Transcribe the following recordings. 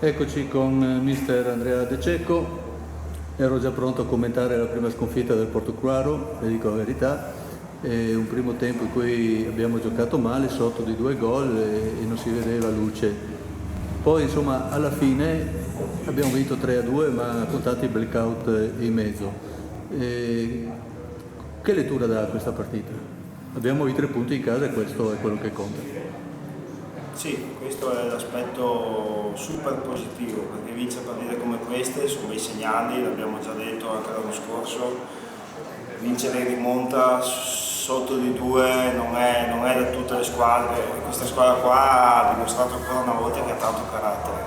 Eccoci con mister Andrea De Cecco. Ero già pronto a commentare la prima sconfitta del Portocruaro, vi dico la verità. Un primo tempo in cui abbiamo giocato male, sotto di 2 gol e non si vedeva luce. Poi insomma alla fine abbiamo vinto 3-2 ma contati i blackout in mezzo. Che lettura dà questa partita? Abbiamo i 3 punti in casa e questo è quello che conta. Sì, questo è l'aspetto super positivo, perché vincere partite come queste sono dei segnali, l'abbiamo già detto anche l'anno scorso, vincere in rimonta sotto di 2 non è da tutte le squadre, questa squadra qua ha dimostrato ancora una volta che ha tanto carattere.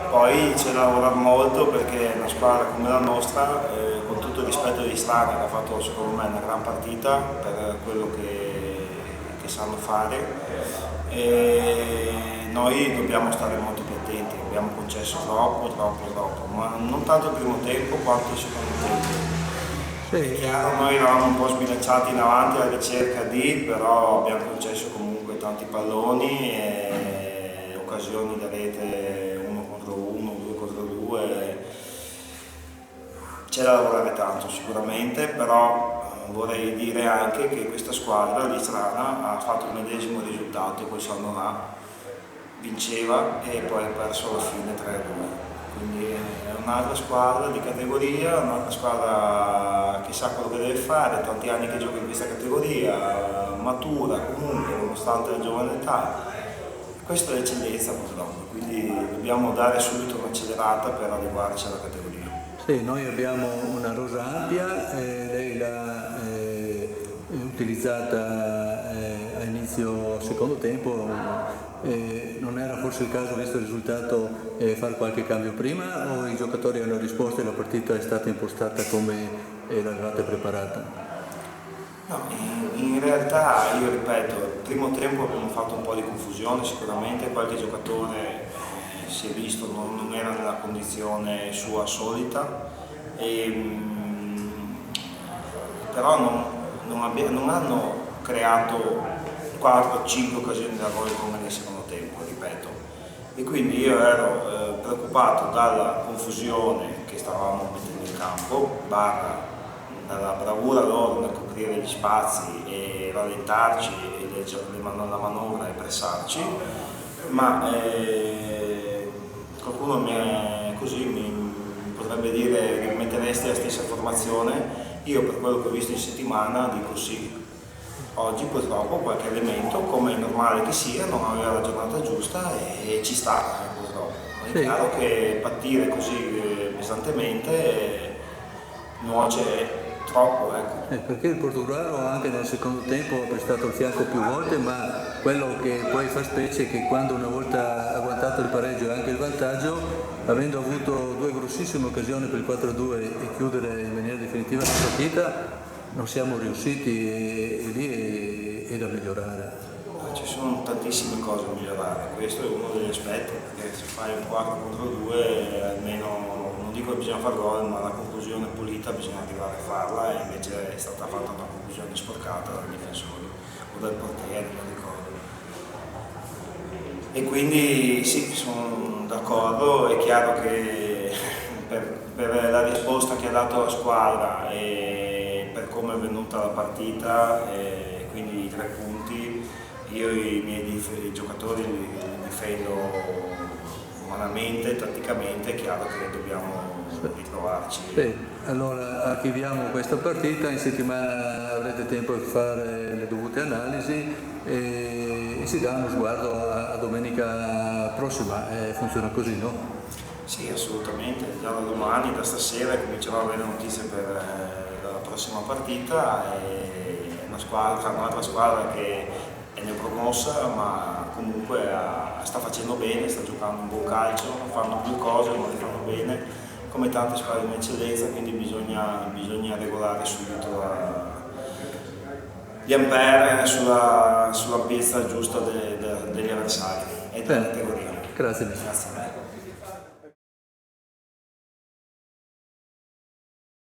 Poi c'è da lavorare molto perché una squadra come la nostra, con tutto il rispetto di Strana, che ha fatto secondo me una gran partita per quello che sanno fare, e noi dobbiamo stare molto più attenti, abbiamo concesso troppo, ma non tanto il primo tempo quanto il secondo tempo. È chiaro, noi eravamo un po' sbilanciati in avanti alla ricerca però abbiamo concesso comunque tanti palloni e occasioni da rete 1 contro 1, 2 contro 2. C'è da lavorare tanto sicuramente, però vorrei dire anche che questa squadra di Strana ha fatto il medesimo risultato, quel San là, vinceva e poi ha perso alla fine 3-2. Quindi è un'altra squadra di categoria, un'altra squadra che sa quello che deve fare, tanti anni che gioca in questa categoria, matura comunque nonostante la giovane età. Questa è l'eccellenza purtroppo, quindi dobbiamo dare subito un'accelerata per adeguarci alla categoria. Sì, noi abbiamo una rosa ampia, lei l'ha utilizzata a inizio secondo tempo, non era forse il caso, visto il risultato, fare qualche cambio prima o i giocatori hanno risposto e la partita è stata impostata come l'avevate preparata? No, in realtà io ripeto, il primo tempo abbiamo fatto un po' di confusione, sicuramente qualche giocatore si è visto non era nella condizione sua solita, però non hanno creato 4-5 occasioni da gol come nel secondo tempo, ripeto. E quindi io ero preoccupato dalla confusione che stavamo mettendo in campo, dalla bravura loro nel coprire gli spazi e rallentarci e leggere la manovra e pressarci, ma qualcuno mi potrebbe dire: rimetteresti la stessa formazione? Io per quello che ho visto in settimana dico sì. Oggi purtroppo qualche elemento, come è normale che sia, non aveva la giornata giusta e ci sta purtroppo. È chiaro che partire così pesantemente nuoce troppo, ecco. Perché il Portogruaro anche nel secondo tempo ha prestato il fianco più volte, ma quello che poi fa specie è che quando una volta agguantato il pareggio e anche il vantaggio, avendo avuto 2 grossissime occasioni per il 4-2 e chiudere in maniera definitiva la partita, non siamo riusciti e lì è da migliorare. Ci sono tantissime cose da migliorare, questo è uno degli aspetti, perché se fai un 4 contro 2 almeno, non dico che bisogna fare gol, ma la conclusione pulita bisogna arrivare a farla, e invece è stata fatta una conclusione sporcata dal difensore o dal portiere, non ricordo. E quindi sì, sono d'accordo, è chiaro che per la risposta che ha dato la squadra e per come è venuta la partita, e quindi i 3 punti, io i miei giocatori li difendo umanamente, tatticamente, è chiaro che dobbiamo ritrovarci. Sì, allora archiviamo questa partita, in settimana avrete tempo per fare le dovute analisi e si dà uno sguardo a domenica prossima, funziona così, no? Sì, assolutamente, già da domani, da stasera comincerò a avere notizie per la prossima partita. È un'altra squadra che è neopromossa, ma comunque sta facendo bene, sta giocando un buon calcio, fanno più cose, ma le fanno bene, come tante squadre in eccellenza, quindi bisogna regolare subito gli ampere sulla piazza giusta degli avversari e della categoria. Grazie. Grazie.